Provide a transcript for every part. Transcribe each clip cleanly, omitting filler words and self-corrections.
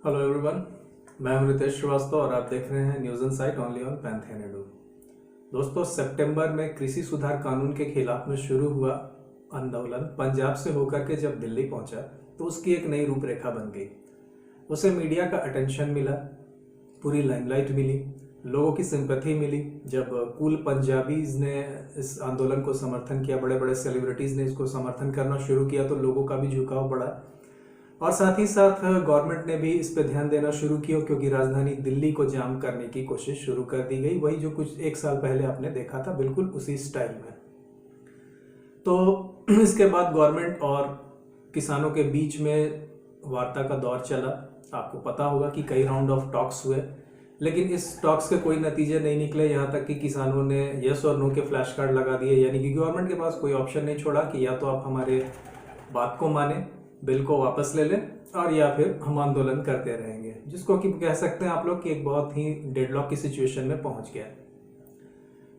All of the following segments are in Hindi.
हेलो एवरीवन, मैं हूं रितेश श्रीवास्तव और आप देख रहे हैं न्यूज़ इनसाइट ओनली ऑन पैंथेनेडू। दोस्तों, सितंबर में कृषि सुधार कानून के खिलाफ में शुरू हुआ आंदोलन पंजाब से होकर के जब दिल्ली पहुंचा तो उसकी एक नई रूपरेखा बन गई। उसे मीडिया का अटेंशन मिला, पूरी लाइमलाइट मिली, लोगों की सिंपैथी मिली। जब कूल पंजाबीज ने इस आंदोलन को समर्थन किया, बड़े बड़े सेलिब्रिटीज़ ने इसको समर्थन करना शुरू किया तो लोगों का भी झुकाव बढ़ा और साथ ही साथ गवर्नमेंट ने भी इस पे ध्यान देना शुरू किया, क्योंकि राजधानी दिल्ली को जाम करने की कोशिश शुरू कर दी गई। वही जो कुछ एक साल पहले आपने देखा था, बिल्कुल उसी स्टाइल में। तो इसके बाद गवर्नमेंट और किसानों के बीच में वार्ता का दौर चला। आपको पता होगा कि कई राउंड ऑफ टॉक्स हुए, लेकिन इस टॉक्स के कोई नतीजे नहीं निकले। यहाँ तक कि किसानों ने यस और नो के फ्लैश कार्ड लगा दिए, यानी कि गवर्नमेंट के पास कोई ऑप्शन नहीं छोड़ा कि या तो आप हमारे बात को माने, बिल को वापस ले लें, और या फिर हम आंदोलन करते रहेंगे, जिसको कि कह सकते हैं आप लोग कि एक बहुत ही डेडलॉक की सिचुएशन में पहुंच गया।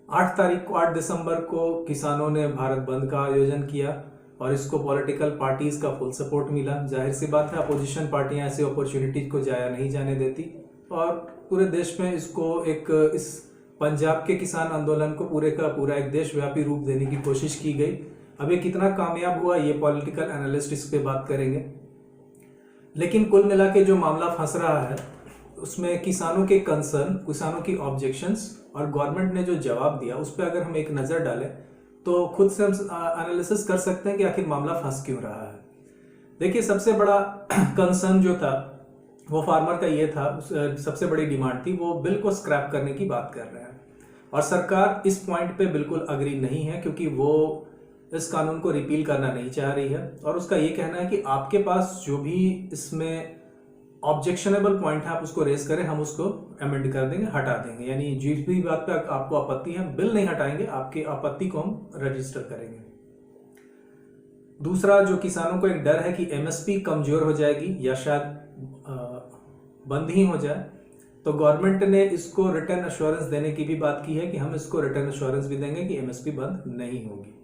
8 दिसंबर को किसानों ने भारत बंद का आयोजन किया और इसको पॉलिटिकल पार्टीज का फुल सपोर्ट मिला। जाहिर सी बात है, अपोजिशन पार्टियां ऐसी अपॉर्चुनिटीज को जाया नहीं जाने देती और पूरे देश में इसको इस पंजाब के किसान आंदोलन को पूरे का पूरा एक देशव्यापी रूप देने की कोशिश की गई। अब ये कितना कामयाब हुआ, ये पॉलिटिकल एनालिस्ट इस पे बात करेंगे। लेकिन कुल मिला के जो मामला फंस रहा है उसमें किसानों के कंसर्न, किसानों की ऑब्जेक्शंस और गवर्नमेंट ने जो जवाब दिया उस पर अगर हम एक नज़र डालें तो खुद से हम एनालिसिस कर सकते हैं कि आखिर मामला फंस क्यों रहा है। देखिए, सबसे बड़ा कंसर्न जो था वो फार्मर का ये था, सबसे बड़ी डिमांड थी, वो बिल को स्क्रैप करने की बात कर रहे हैं और सरकार इस पॉइंट पे बिल्कुल अग्री नहीं है, क्योंकि वो इस कानून को रिपील करना नहीं चाह रही है। और उसका ये कहना है कि आपके पास जो भी इसमें ऑब्जेक्शनेबल पॉइंट है आप उसको रेज करें, हम उसको अमेंड कर देंगे, हटा देंगे। यानी जिस भी बात पे आपको आपत्ति है, बिल नहीं हटाएंगे, आपकी आपत्ति को हम रजिस्टर करेंगे। दूसरा, जो किसानों को एक डर है कि एमएसपी कमजोर हो जाएगी या शायद बंद ही हो जाए, तो गवर्नमेंट ने इसको रिटर्न एश्योरेंस देने की भी बात की है कि हम इसको रिटर्न एश्योरेंस भी देंगे कि एमएसपी बंद नहीं होगी।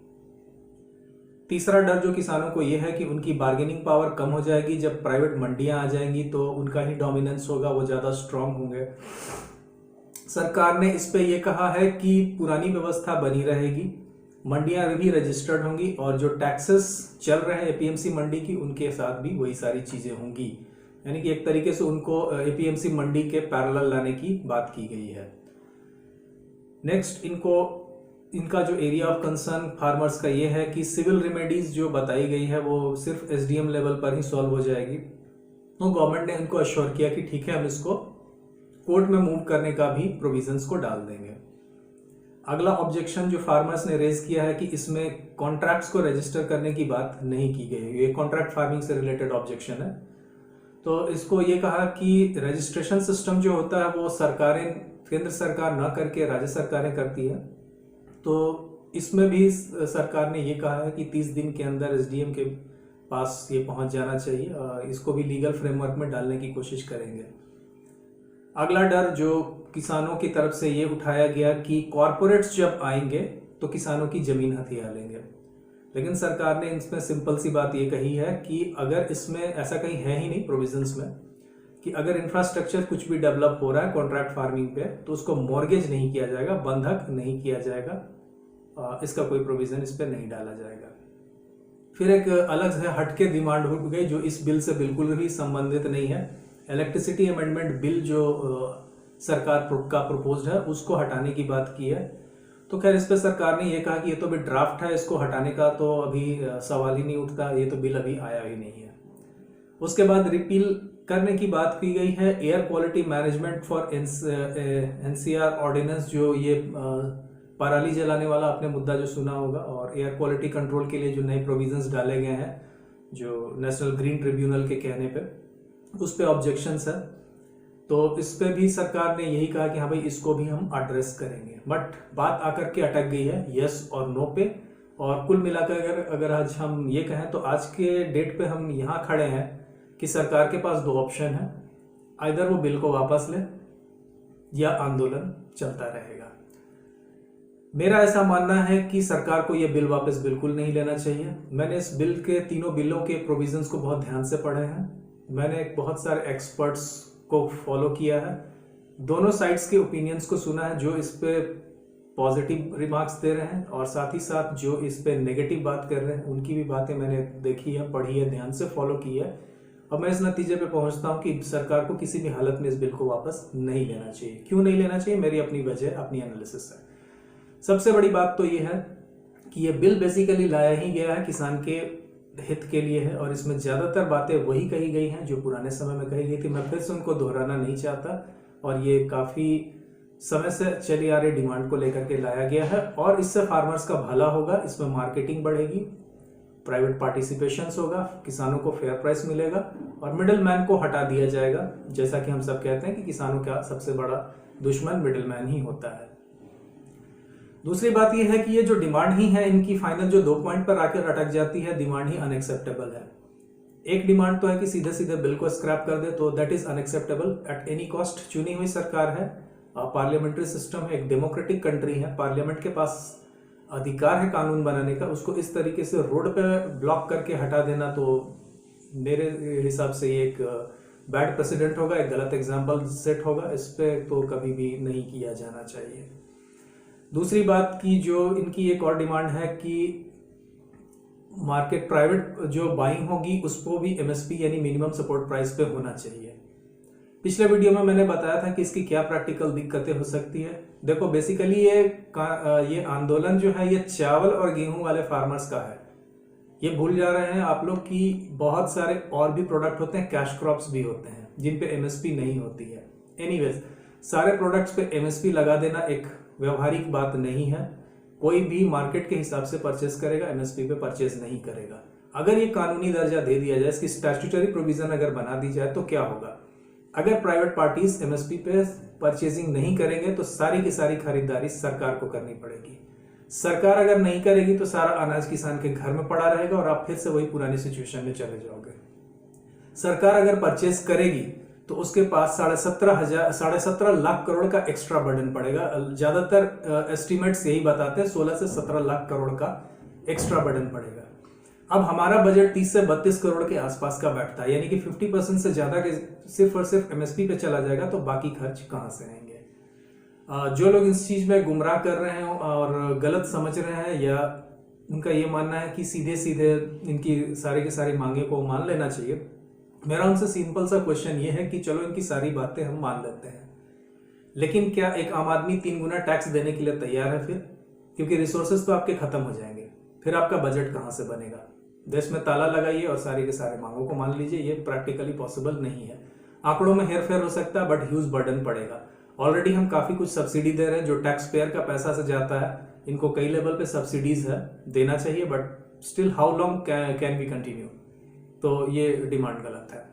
तीसरा डर जो किसानों को यह है कि उनकी बार्गेनिंग पावर कम हो जाएगी। जब प्राइवेट मंडियां आ जाएंगी तो उनका ही डोमिनेंस होगा, वो ज़्यादा स्ट्रांग होंगे। सरकार ने इस पे ये कहा है कि पुरानी व्यवस्था बनी रहेगी, मंडियां भी रजिस्टर्ड होंगी और जो टैक्सेस चल रहे हैं एपीएमसी मंडी की, उनके साथ भी वही सारी चीज़ें होंगी। यानी कि एक तरीके से उनको एपीएमसी मंडी के पैरेलल लाने की बात की गई है। नेक्स्ट, इनका जो एरिया ऑफ कंसर्न फार्मर्स का ये है कि सिविल रेमेडीज जो बताई गई है वो सिर्फ एसडीएम लेवल पर ही सॉल्व हो जाएगी। तो गवर्नमेंट ने इनको अश्योर किया कि ठीक है, हम इसको कोर्ट में मूव करने का भी प्रोविजंस को डाल देंगे। अगला ऑब्जेक्शन जो फार्मर्स ने रेज किया है कि इसमें कॉन्ट्रैक्ट्स को रजिस्टर करने की बात नहीं की गई है। ये कॉन्ट्रैक्ट फार्मिंग से रिलेटेड ऑब्जेक्शन है। तो इसको ये कहा कि रजिस्ट्रेशन सिस्टम जो होता है वो सरकारें, केंद्र सरकार ना करके राज्य सरकारें करती है। तो इसमें भी सरकार ने ये कहा है कि 30 दिन के अंदर एसडीएम के पास ये पहुंच जाना चाहिए। इसको भी लीगल फ्रेमवर्क में डालने की कोशिश करेंगे। अगला डर जो किसानों की तरफ से ये उठाया गया कि कॉरपोरेट्स जब आएंगे तो किसानों की जमीन हथिया लेंगे। लेकिन सरकार ने इसमें सिंपल सी बात ये कही है कि अगर इसमें ऐसा कहीं है ही नहीं प्रोविजंस में कि अगर इंफ्रास्ट्रक्चर कुछ भी डेवलप हो रहा है कॉन्ट्रैक्ट फार्मिंग पे तो उसको मॉर्गेज नहीं किया जाएगा, बंधक नहीं किया जाएगा, इसका कोई प्रोविजन इस पे नहीं डाला जाएगा। फिर एक अलग से हटके डिमांड हो गई जो इस बिल से बिल्कुल भी संबंधित नहीं है। इलेक्ट्रिसिटी अमेंडमेंट बिल जो सरकार का प्रपोज्ड है उसको हटाने की बात की है। तो खैर, इस पे सरकार ने ये कहा कि ये तो अभी ड्राफ्ट है, इसको हटाने का तो अभी सवाल ही नहीं उठता, ये तो बिल अभी आया ही नहीं है। उसके बाद रिपील करने की बात की गई है air quality management for NCR ordinance, जो ये पराली जलाने वाला आपने मुद्दा जो सुना होगा, और एयर क्वालिटी कंट्रोल के लिए जो नए प्रोविजंस डाले गए हैं जो नेशनल ग्रीन ट्रिब्यूनल के कहने पे, उस पे ऑब्जेक्शंस है। तो इस पे भी सरकार ने यही कहा कि हाँ भाई, इसको भी हम एड्रेस करेंगे। बट बात आकर के अटक गई है यस और नो पे। और कुल मिलाकर अगर आज हम ये कहें तो आज के डेट पे हम यहाँ खड़े हैं कि सरकार के पास 2 ऑप्शन है, आइदर वो बिल को वापस ले या आंदोलन चलता रहेगा। मेरा ऐसा मानना है कि सरकार को यह बिल वापस बिल्कुल नहीं लेना चाहिए। मैंने इस बिल के तीनों बिलों के प्रोविजंस को बहुत ध्यान से पढ़े हैं मैंने बहुत सारे एक्सपर्ट्स को फॉलो किया है, दोनों साइड्स के ओपिनियंस को सुना है, जो इस पे पॉजिटिव रिमार्क्स दे रहे हैं और साथ ही साथ जो इस पे नेगेटिव बात कर रहे हैं उनकी भी बातें मैंने देखी है, पढ़ी है, ध्यान से फॉलो की है और मैं इस नतीजे पे पहुंचता हूं कि सरकार को किसी भी हालत में इस बिल को वापस नहीं लेना चाहिए। क्यों नहीं लेना चाहिए, मेरी अपनी वजह, अपनी एनालिसिस है। सबसे बड़ी बात तो ये है कि ये बिल बेसिकली लाया ही गया है किसान के हित के लिए है और इसमें ज़्यादातर बातें वही कही गई हैं जो पुराने समय में कही गई थी। मैं फिर से उनको दोहराना नहीं चाहता और ये काफ़ी समय से चली आ रही डिमांड को लेकर के लाया गया है और इससे फार्मर्स का भला होगा, इसमें मार्केटिंग बढ़ेगी, प्राइवेट पार्टिसिपेशन होगा, किसानों को फेयर प्राइस मिलेगा और मिडिल मैन को हटा दिया जाएगा। जैसा कि हम सब कहते हैं कि किसानों का सबसे बड़ा दुश्मन मिडिल मैन ही होता है। दूसरी बात यह है कि ये जो डिमांड ही है इनकी फाइनल जो 2 पॉइंट पर आकर अटक जाती है, डिमांड ही अनएक्सेप्टेबल है। एक डिमांड तो है कि सीधे सीधे बिल को स्क्रैप कर दे, तो that is unacceptable at any cost. चुनी हुई सरकार है, पार्लियामेंट्री सिस्टम है, एक डेमोक्रेटिक कंट्री है, पार्लियामेंट के पास अधिकार है कानून बनाने का, उसको इस तरीके से रोड पे ब्लॉक करके हटा देना तो मेरे हिसाब से ये एक बैड प्रेसिडेंट होगा, एक गलत एग्जाम्पल सेट होगा। इस पे तो कभी भी नहीं किया जाना चाहिए। दूसरी बात की जो इनकी एक और डिमांड है कि मार्केट प्राइवेट जो बाइंग होगी उसको भी एमएसपी यानी मिनिमम सपोर्ट प्राइस पे होना चाहिए। पिछले वीडियो में मैंने बताया था कि इसकी क्या प्रैक्टिकल दिक्कतें हो सकती है। देखो बेसिकली ये आंदोलन जो है ये चावल और गेहूं वाले फार्मर्स का है। ये भूल जा रहे हैं आप लोग कि बहुत सारे और भी प्रोडक्ट होते हैं, कैश क्रॉप्स भी होते हैं जिन पे एमएसपी नहीं होती है। एनीवेज, सारे प्रोडक्ट्स पे एमएसपी लगा देना एक व्यवहारिक बात नहीं है। कोई भी मार्केट के हिसाब से परचेस करेगा, एमएसपी पे परचेस नहीं करेगा। अगर ये कानूनी दर्जा दे दिया जाए, इसकी स्टैट्यूटरी प्रोविजन अगर बना दी जाए तो क्या होगा? अगर प्राइवेट पार्टीज एमएसपी पे परचेजिंग नहीं करेंगे तो सारी की सारी खरीदारी सरकार को करनी पड़ेगी। सरकार अगर नहीं करेगी तो सारा अनाज किसान के घर में पड़ा रहेगा और आप फिर से वही पुरानी सिचुएशन में चले जाओगे। सरकार अगर परचेज करेगी तो उसके पास 17.5 लाख करोड़ का एक्स्ट्रा बर्डन पड़ेगा। ज्यादातर एस्टिमेट्स यही बताते हैं 16 से 17 लाख करोड़ का एक्स्ट्रा बर्डन पड़ेगा। अब हमारा बजट 30 से 32 करोड़ के आसपास का बैठता है, यानी कि 50% से ज्यादा के सिर्फ और सिर्फ एमएसपी पे चला जाएगा, तो बाकी खर्च कहां से आएंगे? जो लोग इस चीज में गुमराह कर रहे हैं और गलत समझ रहे हैं या उनका ये मानना है कि सीधे सीधे इनकी सारी की सारी मांगे को मान लेना चाहिए, मेरा उनसे सिंपल सा क्वेश्चन ये है कि चलो इनकी सारी बातें हम मान लेते हैं, लेकिन क्या एक आम आदमी 3 गुना टैक्स देने के लिए तैयार है फिर? क्योंकि रिसोर्सेज तो आपके खत्म हो जाएंगे, फिर आपका बजट कहां से बनेगा? देश में ताला लगाइए और सारी के सारे मांगों को मान लीजिए, ये प्रैक्टिकली पॉसिबल नहीं है। आंकड़ों में हेरफेर हो सकता है बट ह्यूज बर्डन पड़ेगा। ऑलरेडी हम काफी कुछ सब्सिडी दे रहे हैं जो टैक्स पेयर का पैसा से जाता है, इनको कई लेवल पे सब्सिडीज है, देना चाहिए, but still how long can we continue? तो ये डिमांड गलत है।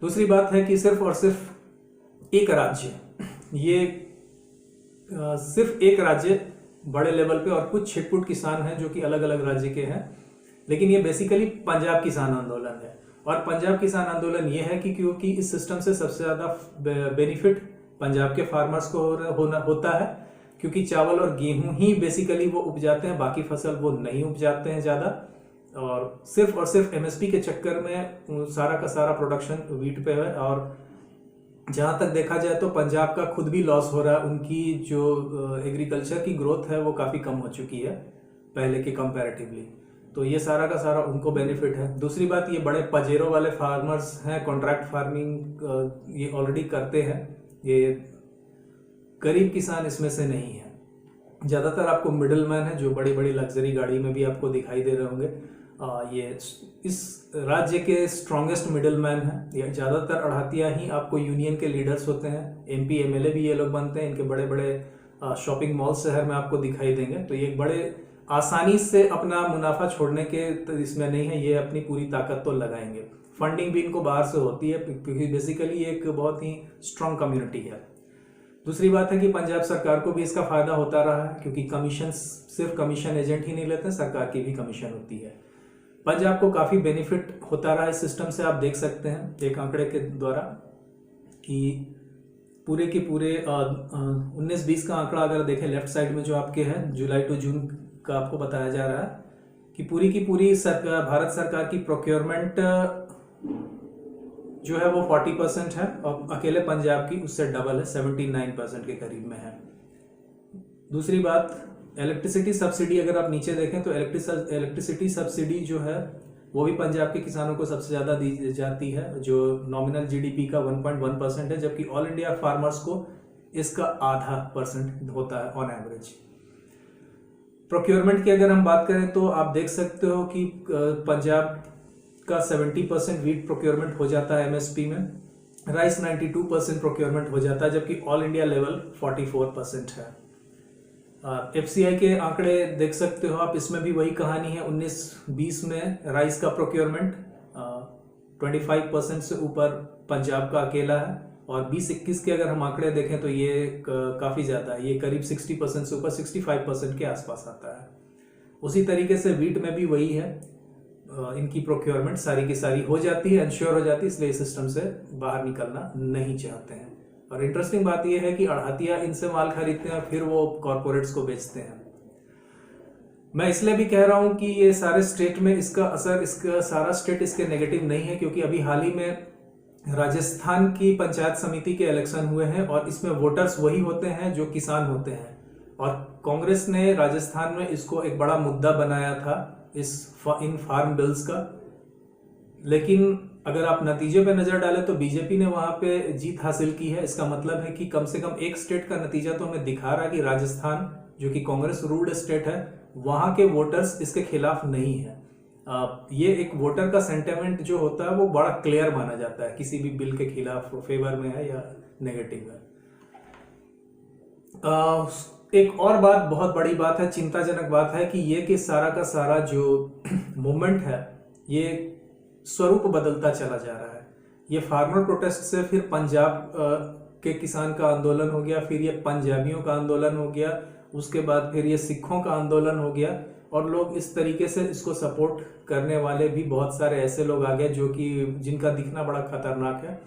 दूसरी बात है कि सिर्फ और सिर्फ एक राज्य, ये सिर्फ एक राज्य बड़े लेवल पे और कुछ छिटपुट किसान हैं जो कि अलग अलग राज्य के हैं, लेकिन ये बेसिकली पंजाब किसान आंदोलन है। और पंजाब किसान आंदोलन ये है कि क्योंकि इस सिस्टम से सबसे ज्यादा बेनिफिट पंजाब के फार्मर्स को होता है, क्योंकि चावल और गेहूं ही बेसिकली वो उपजाते हैं, बाकी फसल वो नहीं उपजाते हैं ज्यादा, और सिर्फ एमएसपी के चक्कर में सारा का सारा प्रोडक्शन वीट पे है। और जहां तक देखा जाए तो पंजाब का खुद भी लॉस हो रहा है, उनकी जो एग्रीकल्चर की ग्रोथ है वो काफी कम हो चुकी है पहले के कंपैरेटिवली, तो ये सारा का सारा उनको बेनिफिट है। दूसरी बात, ये बड़े पजेरों वाले फार्मर्स हैं, कॉन्ट्रैक्ट फार्मिंग ये ऑलरेडी करते हैं, ये गरीब किसान इसमें से नहीं है। ज्यादातर आपको मिडिल मैन है जो बड़ी बड़ी लग्जरी गाड़ी में भी आपको दिखाई दे रहे होंगे, ये इस राज्य के स्ट्रॉन्गेस्ट मिडिल मैन है। ये ज्यादातर अड़ातिया ही आपको यूनियन के लीडर्स होते हैं, एमपी एमएलए भी ये लोग बनते हैं, इनके बड़े बड़े शॉपिंग मॉल शहर में आपको दिखाई देंगे। तो ये बड़े आसानी से अपना मुनाफा छोड़ने के तो इसमें नहीं है, ये अपनी पूरी ताकत तो लगाएंगे। फंडिंग भी इनको बाहर से होती है क्योंकि बेसिकली एक बहुत ही स्ट्रांग कम्युनिटी है। दूसरी बात है कि पंजाब सरकार को भी इसका फायदा होता रहा है, क्योंकि कमीशन सिर्फ कमीशन एजेंट ही नहीं लेते, सरकार की भी कमीशन होती है। पंजाब को काफी बेनिफिट होता रहा इस सिस्टम से। आप देख सकते हैं एक आंकड़े के द्वारा कि पूरे के पूरे 19-20 का आंकड़ा अगर देखें लेफ्ट साइड में जो आपके हैं जुलाई टू जून का आपको बताया जा रहा है कि पूरी की पूरी सरकार, भारत सरकार की प्रोक्योरमेंट जो है वो 40% है और अकेले पंजाब की उससे डबल है, 79% के करीब में है। दूसरी बात, इलेक्ट्रिसिटी सब्सिडी अगर आप नीचे देखें तो इलेक्ट्रिसिटी सब्सिडी जो है वो भी पंजाब के किसानों को सबसे ज़्यादा दी जाती है, जो नॉमिनल जीडीपी का 1.1% है, जबकि ऑल इंडिया फार्मर्स को इसका आधा % होता है ऑन एवरेज। प्रोक्योरमेंट की अगर हम बात करें तो आप देख सकते हो कि पंजाब का 70% वीट प्रोक्योरमेंट हो जाता है एमएसपी में, राइस 92% प्रोक्योरमेंट हो जाता है, जबकि ऑल इंडिया लेवल 44% है। एफसीआई के आंकड़े देख सकते हो आप, इसमें भी वही कहानी है। 19-20 में राइस का प्रोक्योरमेंट 25% से ऊपर पंजाब का अकेला है, और 20-21 के अगर हम आंकड़े देखें तो ये काफ़ी ज़्यादा है, ये करीब 60% से ऊपर 65% के आसपास आता है। उसी तरीके से वीट में भी वही है, इनकी प्रोक्योरमेंट सारी की सारी हो जाती है, इंश्योर हो जाती है, इसलिए इस सिस्टम से बाहर निकलना नहीं चाहते हैं। और इंटरेस्टिंग बात यह है कि अड़हतिया इनसे माल खरीदते हैं, फिर वो कॉरपोरेट्स को बेचते हैं। मैं इसलिए भी कह रहा हूं कि ये सारे स्टेट में इसका असर, इसका सारा स्टेट इसके नेगेटिव नहीं है, क्योंकि अभी हाल ही में राजस्थान की पंचायत समिति के इलेक्शन हुए हैं और इसमें वोटर्स वही होते हैं जो किसान होते हैं, और कांग्रेस ने राजस्थान में इसको एक बड़ा मुद्दा बनाया था इन फार्म बिल्स का। लेकिन अगर आप नतीजे पे नजर डालें तो बीजेपी ने वहां पे जीत हासिल की है। इसका मतलब है कि कम से कम एक स्टेट का नतीजा तो हमें दिखा रहा है कि राजस्थान, जो कि कांग्रेस रूल्ड स्टेट है, वहां के वोटर्स इसके खिलाफ नहीं है। ये एक वोटर का सेंटिमेंट जो होता है वो बड़ा क्लियर माना जाता है, किसी भी बिल के खिलाफ फेवर में है या नेगेटिव है। एक और बात, बहुत बड़ी बात है, चिंताजनक बात है कि ये कि सारा का सारा जो मूवमेंट है ये स्वरूप बदलता चला जा रहा है। ये फार्मर प्रोटेस्ट से फिर पंजाब के किसान का आंदोलन हो गया, फिर ये पंजाबियों का आंदोलन हो गया, उसके बाद फिर ये सिखों का आंदोलन हो गया, और लोग इस तरीके से इसको सपोर्ट करने वाले भी बहुत सारे ऐसे लोग आ गए जो कि जिनका दिखना बड़ा खतरनाक है।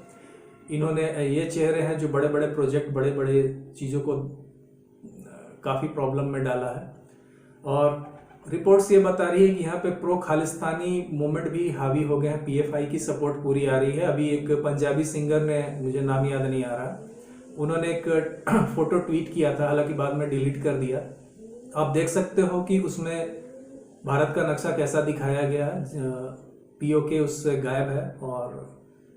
इन्होंने ये चेहरे हैं जो बड़े बड़े प्रोजेक्ट, बड़े बड़े चीज़ों को काफ़ी प्रॉब्लम में डाला है। और रिपोर्ट्स ये बता रही है कि यहाँ पे प्रो खालिस्तानी मूवमेंट भी हावी हो गए हैं, पीएफआई की सपोर्ट पूरी आ रही है। अभी एक पंजाबी सिंगर ने, मुझे नाम याद नहीं आ रहा, उन्होंने एक फोटो ट्वीट किया था, हालांकि बाद में डिलीट कर दिया। आप देख सकते हो कि उसमें भारत का नक्शा कैसा दिखाया गया है, पीओके उससे गायब है, और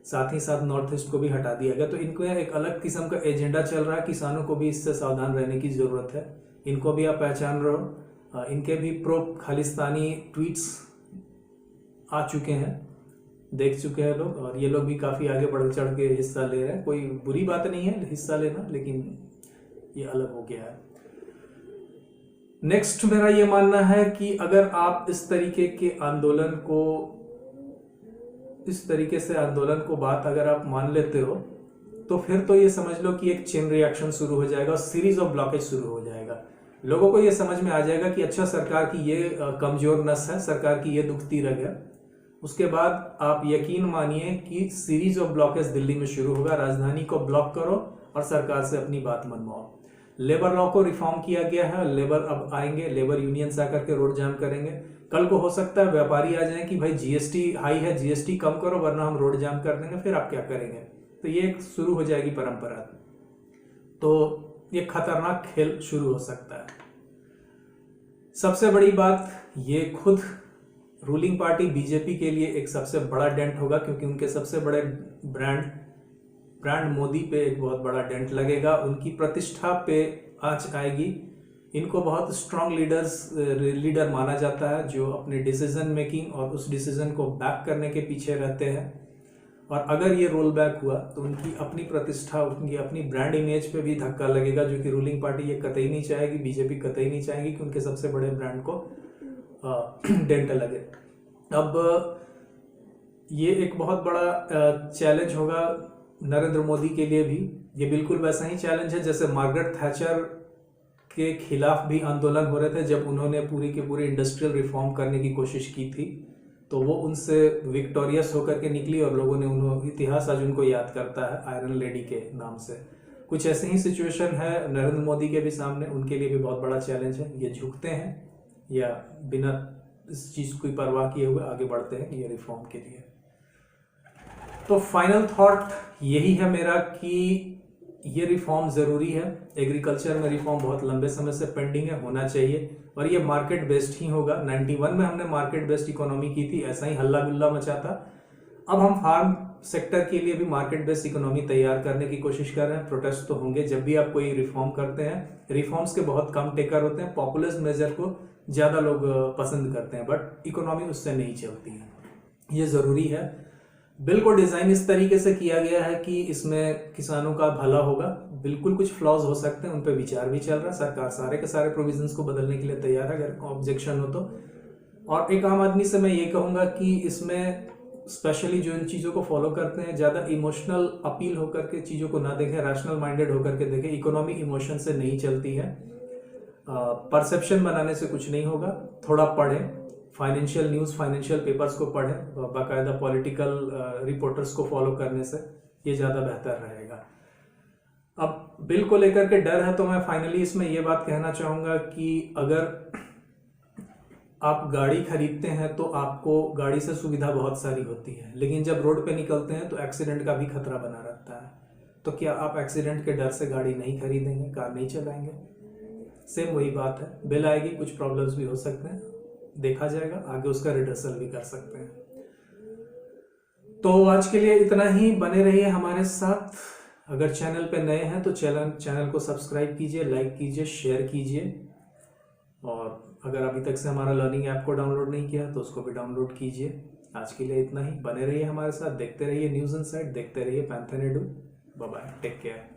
साथ ही साथ नॉर्थ ईस्ट को भी हटा दिया गया। तो इनको एक अलग किस्म का एजेंडा चल रहा है, किसानों को भी इससे सावधान रहने की ज़रूरत है। इनको भी आप पहचान रहे हो, इनके भी प्रो खालिस्तानी ट्वीट्स आ चुके हैं, देख चुके हैं लोग, और ये लोग भी काफ़ी आगे बढ़ चढ़ के हिस्सा ले रहे हैं। कोई बुरी बात नहीं है हिस्सा लेना, लेकिन ये अलग हो गया है। नेक्स्ट मेरा ये मानना है कि अगर आप इस तरीके के आंदोलन को, इस तरीके से आंदोलन को बात अगर आप मान लेते हो, तो फिर तो ये समझ लो कि एक चेन रिएक्शन शुरू हो जाएगा, सीरीज ऑफ ब्लॉकेज शुरू हो जाएगा। लोगों को ये समझ में आ जाएगा कि अच्छा, सरकार की ये कमजोर नस है, सरकार की ये दुखती रग है। उसके बाद आप यकीन मानिए कि सीरीज ऑफ ब्लॉकेज दिल्ली में शुरू होगा। राजधानी को ब्लॉक करो और सरकार से अपनी बात मनवाओ। लेबर लॉ को रिफॉर्म किया गया है, लेबर अब आएंगे, लेबर यूनियंस आकर के रोड जाम करेंगे। कल को हो सकता है व्यापारी आ जाए कि भाई जीएसटी हाई है, जीएसटी कम करो वरना हम रोड जाम कर देंगे, फिर आप क्या करेंगे। तो ये शुरू हो जाएगी परंपरा। तो ये खतरनाक खेल शुरू हो सकता है। सबसे बड़ी बात, ये खुद रूलिंग पार्टी बीजेपी के लिए एक सबसे बड़ा डेंट होगा, क्योंकि उनके सबसे बड़े ब्रांड मोदी पे एक बहुत बड़ा डेंट लगेगा, उनकी प्रतिष्ठा पे आंच आएगी। इनको बहुत स्ट्रांग लीडर माना जाता है, जो अपने डिसीजन मेकिंग और उस डिसीजन को बैक करने के पीछे रहते हैं। और अगर ये रोल बैक हुआ तो उनकी अपनी प्रतिष्ठा, उनकी अपनी ब्रांड इमेज पे भी धक्का लगेगा, जो कि रूलिंग पार्टी ये कतई नहीं चाहेगी, बीजेपी कतई नहीं चाहेगी कि उनके सबसे बड़े ब्रांड को डेंट लगे। अब ये एक बहुत बड़ा चैलेंज होगा नरेंद्र मोदी के लिए भी। ये बिल्कुल वैसा ही चैलेंज है जैसे मार्गरेट थैचर के खिलाफ भी आंदोलन हो रहे थे, जब उन्होंने पूरी के पूरी इंडस्ट्रियल रिफॉर्म करने की कोशिश की थी, तो वो उनसे विक्टोरियस होकर के निकली और लोगों ने उन्होंने, इतिहास आज उनको याद करता है आयरन लेडी के नाम से। कुछ ऐसे ही सिचुएशन है नरेंद्र मोदी के भी सामने, उनके लिए भी बहुत बड़ा चैलेंज है। ये झुकते हैं या बिना इस चीज़ की परवाह किए हुए आगे बढ़ते हैं ये रिफॉर्म के लिए। तो फाइनल थॉट यही है मेरा कि ये रिफॉर्म ज़रूरी है। एग्रीकल्चर में रिफॉर्म बहुत लंबे समय से पेंडिंग है, होना चाहिए, और ये मार्केट बेस्ड ही होगा। 91 में हमने मार्केट बेस्ड इकोनॉमी की थी, ऐसा ही हल्ला गुल्ला मचा था। अब हम फार्म सेक्टर के लिए भी मार्केट बेस्ड इकोनॉमी तैयार करने की कोशिश कर रहे हैं। प्रोटेस्ट तो होंगे जब भी आप कोई रिफॉर्म करते हैं। रिफॉर्म्स के बहुत कम टेकर होते हैं, पॉपुलिस्ट मेजर को ज़्यादा लोग पसंद करते हैं, बट इकोनॉमी उससे नहीं चलती है। ये ज़रूरी है। बिल को डिज़ाइन इस तरीके से किया गया है कि इसमें किसानों का भला होगा। बिल्कुल कुछ फ्लॉज हो सकते हैं, उन पर विचार भी चल रहा है। सरकार सारे के सारे प्रोविजंस को बदलने के लिए तैयार है अगर ऑब्जेक्शन हो तो। और एक आम आदमी से मैं ये कहूँगा कि इसमें स्पेशली जो इन चीज़ों को फॉलो करते हैं, ज़्यादा इमोशनल अपील होकर के चीज़ों को ना देखें, रैशनल माइंडेड होकर के देखें। इकोनॉमी इमोशन से नहीं चलती है। परसेप्शन बनाने से कुछ नहीं होगा। थोड़ा पढ़ें, फाइनेंशियल न्यूज़, फाइनेंशियल पेपर्स को पढ़ें, बाकायदा पॉलिटिकल रिपोर्टर्स को फॉलो करने से ये ज़्यादा बेहतर रहेगा। अब बिल को लेकर के डर है, तो मैं फाइनली इसमें ये बात कहना चाहूँगा कि अगर आप गाड़ी खरीदते हैं तो आपको गाड़ी से सुविधा बहुत सारी होती है, लेकिन जब रोड पे निकलते हैं तो एक्सीडेंट का भी खतरा बना रहता है। तो क्या आप एक्सीडेंट के डर से गाड़ी नहीं खरीदेंगे, कार नहीं चलाएंगे? सेम वही बात है। बिल आएगी, कुछ प्रॉब्लम्स भी हो सकते हैं, देखा जाएगा, आगे उसका रिडर्सल भी कर सकते हैं। तो आज के लिए इतना ही। बने रहिए हमारे साथ। अगर चैनल पे नए हैं तो चैनल को सब्सक्राइब कीजिए, लाइक कीजिए, शेयर कीजिए। और अगर अभी तक से हमारा लर्निंग ऐप को डाउनलोड नहीं किया तो उसको भी डाउनलोड कीजिए। आज के लिए इतना ही। बने रहिए हमारे साथ, देखते रहिए न्यूज़ इनसाइट, देखते रहिए Panther Edu. Bye bye, take care.